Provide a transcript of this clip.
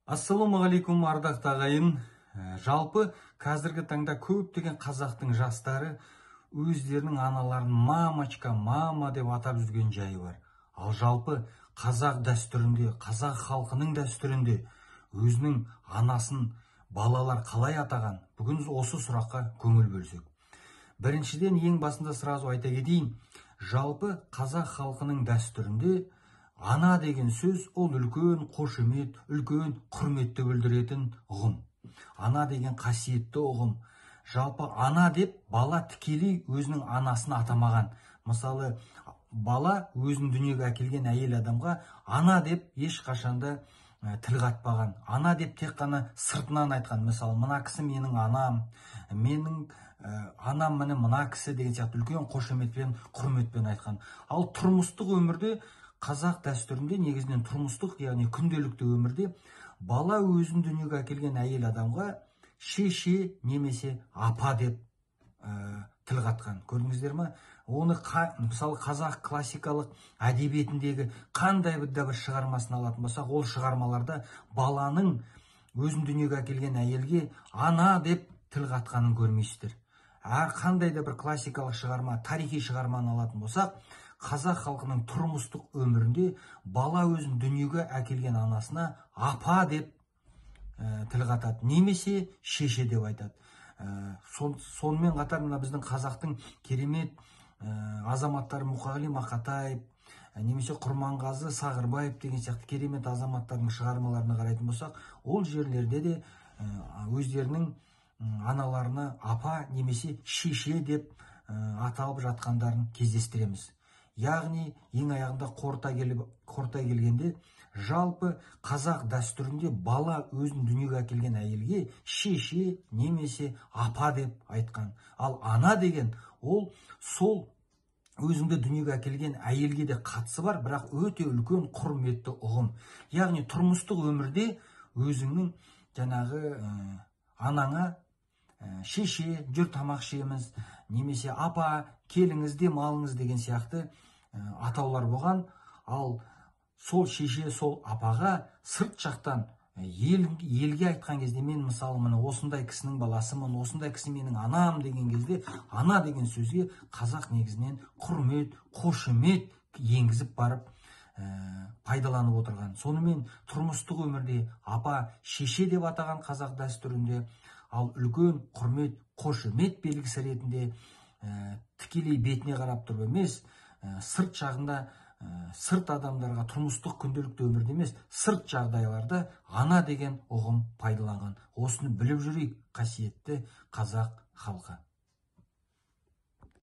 Ассалаумағалейкум, ардақты ағайын. Жалпы қазіргі таңда көптеген қазақтың жастары өздерінің аналарын мамочка, мама деп атап жүрген жайы бар. Ал жалпы қазақ дәстүрінде, қазақ халқының дәстүрінде өзінің анасын балалар қалай атаған? Бүгін осы сұраққа көңіл бөлсек. Біріншіден, ең басында сразу айта кетейін, жалпы қазақ халқының дәстүрінде ана деген сөз ол үлкен қошемет, үлкен құрметті білдіретін ұғым. Ана деген қасиетті ұғым. Жалпы ана деп бала тікелей өзінің анасын атамаған. Мысалы, бала өзін дүниеге әкелген әйел адамға ана деп ешқашанда тіл қатпаған. Ана деп тек қана сыртынан айтқан. Мысалы, мына кісі менің анам, менің анам мына кісі деген сияқты үлкен қошеметпен, құрметпен айтқан. Ал тұрмыстық өмірде қазақ дәстүрінде негізінен тұрмыстық, яғни күнделікті өмірде бала өзін дүниеге әкелген әйел адамға шеше немесе апа деп тіл қатқан. Көрдіңіздер ме? Оны мысалы қазақ классикалық әдебиетіндегі қандай бір шығармасын алатын болсақ, ол шығармаларда баланың өзін дүниеге әкелген әйелге ана деп тіл қатқанын көрмейсіздер. Әр қандай да бір классикалық шығарма, тарихи шығарманы алатын болсақ, қазақ халқының тұрмыстық өмірінде бала өзін дүниеге әкелген анасына апа деп тіл қатады, немесе шеше деп айтады. Сонымен қатар мына біздің қазақтың керемет азаматтары Мұқағали Мақатаев, немесе Құрманғазы Сағырбаев деген сияқты керемет азаматтардың шығармаларына қарайтын болсақ, ол жерлерде де өздерінің аналарына апа немесе шеше деп аталып жатқандарын кездестіреміз. Яғни, ең аяғында қорыта келгенде, жалпы қазақ дәстүрінде бала өзін дүниеге әкелген әйелге шеше немесе апа деп айтқан. Ал ана деген ол сол өзіңді дүниеге әкелген әйелге де қатысы бар, бірақ өте үлкен құрметті ұғым. Яғни тұрмыстық өмірде өзіңнің жаңағы анаңа шеше, жүр тамақ ішеміз, немесе апа, келіңіз, демалыңыз деген сияқты атаулар болған. Ал сол шеше, сол апаға сырт жақтан елге айтқан кезде, мен мысалы міне осындай кісінің баласымын, осындай кісі менің анам деген кезде, ана деген сөзге қазақ негізінен құрмет, қошемет енгізіп барып пайдаланып отырған. Сонымен тұрмыстық өмірде апа, шеше деп атаған қазақ дәстүрінде, ал үлкен құрмет, қошемет белгісі ретінде тікелей бетіне қарап тұрып емес, сырт жағында, сырт адамдарға тұрмыстық күнделікті өмірде емес, сырт жағдайларда ана деген ұғым пайдаланған. Осыны біліп жүрейік, қасиетті қазақ халқы.